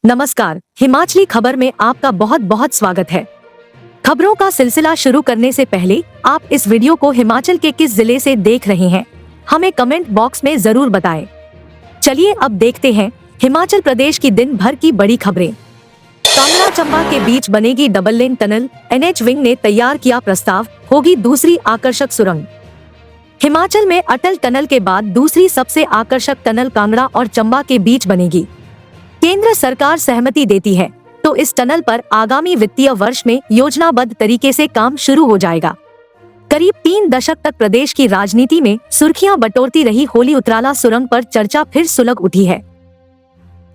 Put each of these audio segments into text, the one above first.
नमस्कार, हिमाचली खबर में आपका बहुत बहुत स्वागत है। खबरों का सिलसिला शुरू करने से पहले आप इस वीडियो को हिमाचल के किस जिले से देख रहे हैं, हमें कमेंट बॉक्स में जरूर बताएं। चलिए अब देखते हैं हिमाचल प्रदेश की दिन भर की बड़ी खबरें। कांगड़ा चंबा के बीच बनेगी double lane tunnel, NH wing ने तैयार किया प्रस्ताव, होगी दूसरी आकर्षक सुरंग। हिमाचल में अटल टनल के बाद दूसरी सबसे आकर्षक टनल कांगड़ा और चंबा के बीच बनेगी। केंद्र सरकार सहमति देती है तो इस टनल पर आगामी वित्तीय वर्ष में योजनाबद्ध तरीके से काम शुरू हो जाएगा। करीब 3 दशक तक प्रदेश की राजनीति में सुर्खियां बटोरती रही होली उतराला सुरंग पर चर्चा फिर सुलग उठी है।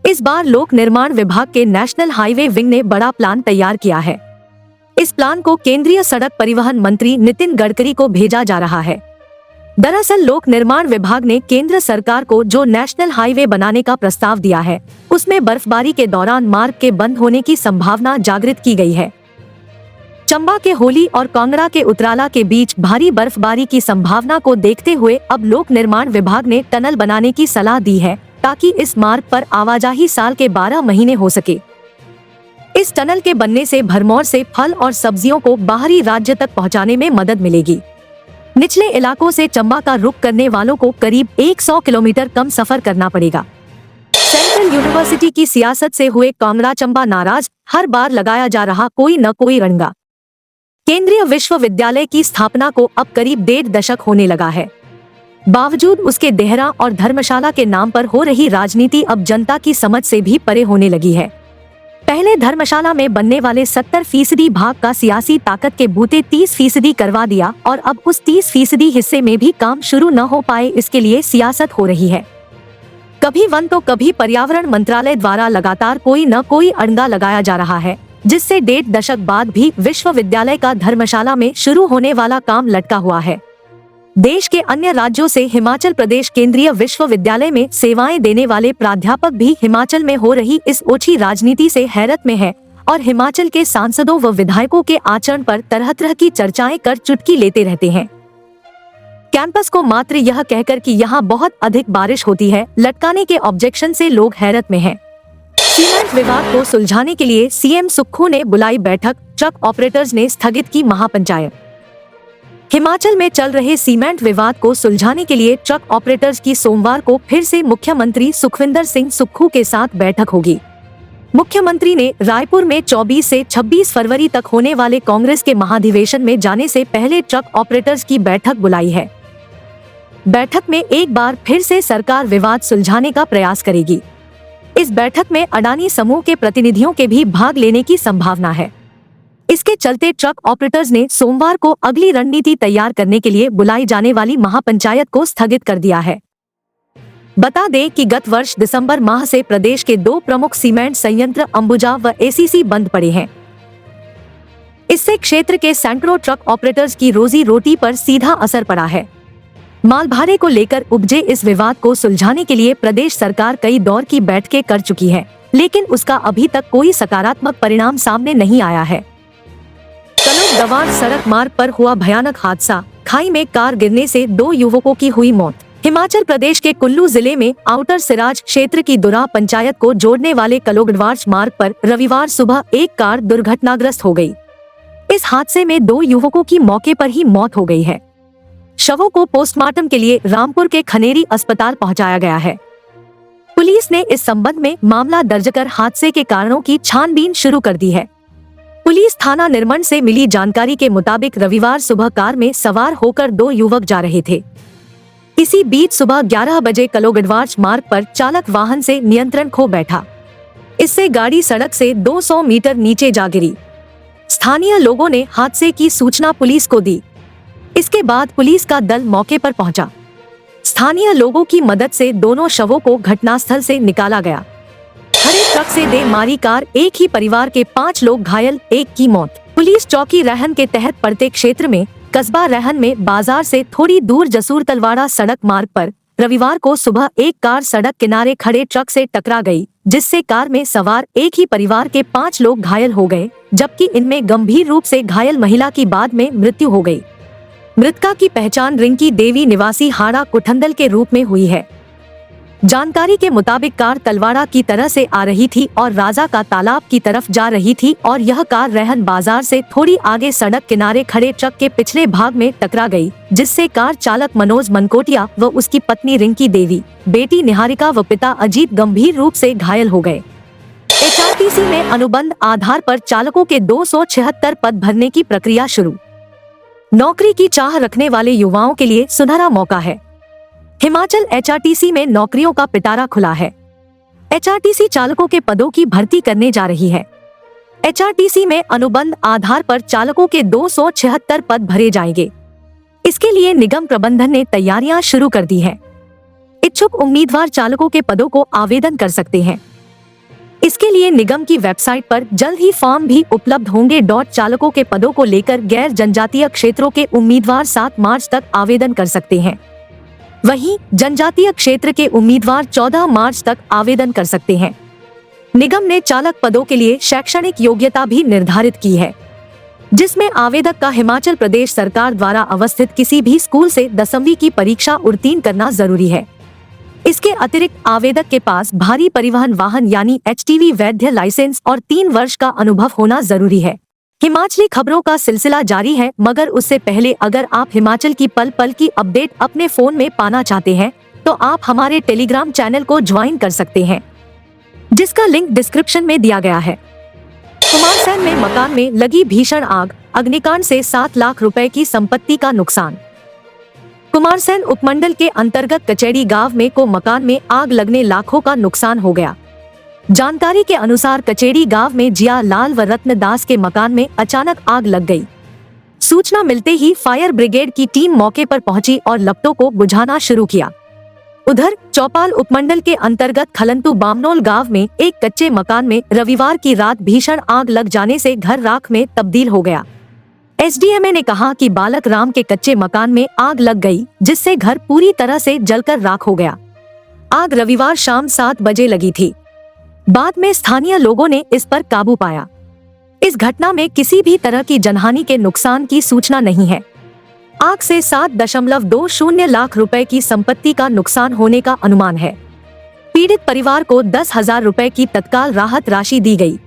इस बार लोक निर्माण विभाग के नेशनल हाईवे विंग ने बड़ा प्लान तैयार किया है। इस प्लान को केंद्रीय सड़क परिवहन मंत्री नितिन गडकरी को भेजा जा रहा है। दरअसल लोक निर्माण विभाग ने केंद्र सरकार को जो नेशनल हाईवे बनाने का प्रस्ताव दिया है, उसमें बर्फबारी के दौरान मार्ग के बंद होने की संभावना जागृत की गई है। चंबा के होली और कांगड़ा के उतराला के बीच भारी बर्फबारी की संभावना को देखते हुए अब लोक निर्माण विभाग ने टनल बनाने की सलाह दी है, ताकि इस मार्ग पर आवाजाही साल के 12 महीने हो सके। इस टनल के बनने से भरमौर से फल और सब्जियों को बाहरी राज्य तक पहुँचाने में मदद मिलेगी। निचले इलाकों से चंबा का रुख करने वालों को करीब 100 किलोमीटर कम सफर करना पड़ेगा। सेंट्रल यूनिवर्सिटी की सियासत से हुए कांगड़ा चंबा नाराज, हर बार लगाया जा रहा कोई न कोई रंगा। केंद्रीय विश्वविद्यालय की स्थापना को अब करीब 1.5 दशक होने लगा है। बावजूद उसके देहरा और धर्मशाला के नाम पर हो रही राजनीति अब जनता की समझ से भी परे होने लगी है। पहले धर्मशाला में बनने वाले 70% भाग का सियासी ताकत के बूते 30% करवा दिया और अब उस 30% हिस्से में भी काम शुरू न हो पाए, इसके लिए सियासत हो रही है। कभी वन तो कभी पर्यावरण मंत्रालय द्वारा लगातार कोई न कोई अड़ंगा लगाया जा रहा है, जिससे 1.5 दशक बाद भी विश्वविद्यालय का धर्मशाला में शुरू होने वाला काम लटका हुआ है। देश के अन्य राज्यों से हिमाचल प्रदेश केंद्रीय विश्वविद्यालय में सेवाएं देने वाले प्राध्यापक भी हिमाचल में हो रही इस ओछी राजनीति से हैरत में हैं और हिमाचल के सांसदों व विधायकों के आचरण पर तरह तरह की चर्चाएं कर चुटकी लेते रहते हैं। कैंपस को मात्र यह कहकर कि यहाँ बहुत अधिक बारिश होती है लटकाने के ऑब्जेक्शन से लोग हैरत में हैं। सीमेंट विवाद को सुलझाने के लिए CM सुक्खू ने बुलाई बैठक, ट्रक ऑपरेटर्स ने स्थगित की महापंचायत। हिमाचल में चल रहे सीमेंट विवाद को सुलझाने के लिए ट्रक ऑपरेटर्स की सोमवार को फिर से मुख्यमंत्री सुखविंदर सिंह सुक्खू के साथ बैठक होगी। मुख्यमंत्री ने रायपुर में 24 से 26 फरवरी तक होने वाले कांग्रेस के महाधिवेशन में जाने से पहले ट्रक ऑपरेटर्स की बैठक बुलाई है। बैठक में एक बार फिर से सरकार विवाद सुलझाने का प्रयास करेगी। इस बैठक में अडानी समूह के प्रतिनिधियों के भी भाग लेने की संभावना है। इसके चलते ट्रक ऑपरेटर्स ने सोमवार को अगली रणनीति तैयार करने के लिए बुलाई जाने वाली महापंचायत को स्थगित कर दिया है। बता दें कि गत वर्ष दिसंबर माह से प्रदेश के 2 प्रमुख सीमेंट संयंत्र अंबुजा व ACC बंद पड़े हैं। इससे क्षेत्र के सैकड़ों ट्रक ऑपरेटर्स की रोजी रोटी पर सीधा असर पड़ा है। मालभाड़े को लेकर उपजे इस विवाद को सुलझाने के लिए प्रदेश सरकार कई दौर की बैठकें कर चुकी है, लेकिन उसका अभी तक कोई सकारात्मक परिणाम सामने नहीं आया है। कलोग दवार सड़क मार्ग पर हुआ भयानक हादसा, खाई में कार गिरने से 2 युवकों की हुई मौत। हिमाचल प्रदेश के कुल्लू जिले में आउटर सिराज क्षेत्र की दुरा पंचायत को जोड़ने वाले कलोग दवार मार्ग पर रविवार सुबह एक कार दुर्घटनाग्रस्त हो गई। इस हादसे में 2 युवकों की मौके पर ही मौत हो गई है। शवों को पोस्टमार्टम के लिए रामपुर के खनेरी अस्पताल पहुंचाया गया है। पुलिस ने इस संबंध में मामला दर्ज कर हादसे के कारणों की छानबीन शुरू कर दी है। पुलिस थाना निर्मंड से मिली जानकारी के मुताबिक रविवार सुबह कार में सवार होकर 2 युवक जा रहे थे। इसी बीच सुबह 11 बजे कलोगडवार मार्ग पर चालक वाहन से नियंत्रण खो बैठा। इससे गाड़ी सड़क से 200 मीटर नीचे जा गिरी। स्थानीय लोगों ने हादसे की सूचना पुलिस को दी। इसके बाद पुलिस का दल मौके पर पहुंचा। स्थानीय लोगों की मदद से दोनों शवों को घटनास्थल से निकाला गया। खड़े ट्रक से दे मारी कार, एक ही परिवार के 5 लोग घायल, 1 की मौत। पुलिस चौकी रहन के तहत पड़ते क्षेत्र में कस्बा रहन में बाजार से थोड़ी दूर जसूर तलवाड़ा सड़क मार्ग पर रविवार को सुबह एक कार सड़क किनारे खड़े ट्रक से टकरा गई, जिससे कार में सवार एक ही परिवार के 5 लोग घायल हो गए, जबकि इनमें गंभीर रूप से घायल महिला की बाद में मृत्यु हो गई। मृतका की पहचान रिंकी देवी निवासी हाड़ा कुठंदल के रूप में हुई है। जानकारी के मुताबिक कार तलवाड़ा की तरह से आ रही थी और राजा का तालाब की तरफ जा रही थी और यह कार रहन बाजार से थोड़ी आगे सड़क किनारे खड़े ट्रक के पिछले भाग में टकरा गई, जिससे कार चालक मनोज मनकोटिया व उसकी पत्नी रिंकी देवी, बेटी निहारिका व पिता अजीत गंभीर रूप से घायल हो गए। HRTC में अनुबंध आधार पर चालकों के 276 पद भरने की प्रक्रिया शुरू। नौकरी की चाह रखने वाले युवाओं के लिए सुनहरा मौका है। हिमाचल HRTC में नौकरियों का पिटारा खुला है। HRTC चालकों के पदों की भर्ती करने जा रही है। HRTC में अनुबंध आधार पर चालकों के 276 पद भरे जाएंगे। इसके लिए निगम प्रबंधन ने तैयारियां शुरू कर दी हैं। इच्छुक उम्मीदवार चालकों के पदों को आवेदन कर सकते हैं। इसके लिए निगम की वेबसाइट पर जल्द ही फॉर्म भी उपलब्ध होंगे। चालकों के पदों को लेकर गैर जनजातीय क्षेत्रों के उम्मीदवार 7 मार्च तक आवेदन कर सकते हैं। वहीं जनजातीय क्षेत्र के उम्मीदवार 14 मार्च तक आवेदन कर सकते हैं। निगम ने चालक पदों के लिए शैक्षणिक योग्यता भी निर्धारित की है, जिसमें आवेदक का हिमाचल प्रदेश सरकार द्वारा अवस्थित किसी भी स्कूल से 10वीं की परीक्षा उत्तीर्ण करना जरूरी है। इसके अतिरिक्त आवेदक के पास भारी परिवहन वाहन यानी HTV वैध लाइसेंस और 3 वर्ष का अनुभव होना जरूरी है। हिमाचली खबरों का सिलसिला जारी है, मगर उससे पहले अगर आप हिमाचल की पल पल की अपडेट अपने फोन में पाना चाहते हैं तो आप हमारे टेलीग्राम चैनल को ज्वाइन कर सकते हैं, जिसका लिंक डिस्क्रिप्शन में दिया गया है। कुमारसैन में मकान में लगी भीषण आग, अग्निकांड से 7 लाख रुपए की संपत्ति का नुकसान। कुमारसैन उपमंडल के अंतर्गत कचेड़ी गांव में को मकान में आग लगने लाखों का नुकसान हो गया। जानकारी के अनुसार कचेड़ी गांव में जिया लाल व रत्न दास के मकान में अचानक आग लग गई। सूचना मिलते ही फायर ब्रिगेड की टीम मौके पर पहुंची और लपटों को बुझाना शुरू किया। उधर चौपाल उपमंडल के अंतर्गत खलंतु बामनोल गांव में एक कच्चे मकान में रविवार की रात भीषण आग लग जाने से घर राख में तब्दील हो गया। SDMA ने कहा कि बालक राम के कच्चे मकान में आग लग गई, जिससे घर पूरी तरह से जलकर राख हो गया। आग रविवार शाम 7 बजे लगी थी। बाद में स्थानीय लोगों ने इस पर काबू पाया। इस घटना में किसी भी तरह की जनहानि के नुकसान की सूचना नहीं है। आग से 7.20 लाख रुपए की संपत्ति का नुकसान होने का अनुमान है। पीड़ित परिवार को 10,000 रुपए की तत्काल राहत राशि दी गई।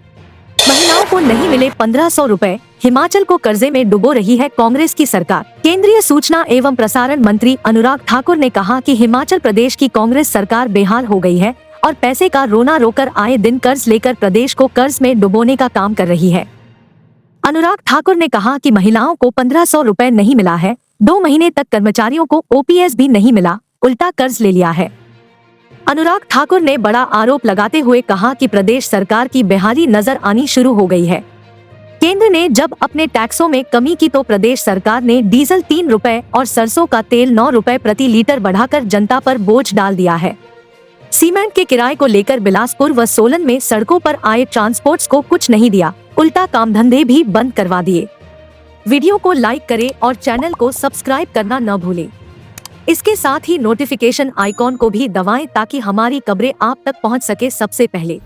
महिलाओं को नहीं मिले 1500 रुपए। हिमाचल को कर्जे में डुबो रही है कांग्रेस की सरकार। केंद्रीय सूचना एवं प्रसारण मंत्री अनुराग ठाकुर ने कहा कि हिमाचल प्रदेश की कांग्रेस सरकार बेहाल हो गई है और पैसे का रोना रोकर आए दिन कर्ज लेकर प्रदेश को कर्ज में डुबोने का काम कर रही है। अनुराग ठाकुर ने कहा कि महिलाओं को 1500 रुपए नहीं मिला है, 2 महीने तक कर्मचारियों को OPS भी नहीं मिला, उल्टा कर्ज ले लिया है। अनुराग ठाकुर ने बड़ा आरोप लगाते हुए कहा कि प्रदेश सरकार की बेहाली नजर आनी शुरू हो गई है। केंद्र ने जब अपने टैक्सों में कमी की तो प्रदेश सरकार ने डीजल 3 रुपए और सरसों का तेल 9 रुपए प्रति लीटर बढ़ाकर जनता पर बोझ डाल दिया है। सीमेंट के किराए को लेकर बिलासपुर व सोलन में सड़कों पर आए ट्रांसपोर्ट्स को कुछ नहीं दिया, उल्टा काम धंधे भी बंद करवा दिए। वीडियो को लाइक करें और चैनल को सब्सक्राइब करना न भूलें। इसके साथ ही नोटिफिकेशन आइकॉन को भी दबाएं ताकि हमारी खबरें आप तक पहुंच सके सबसे पहले।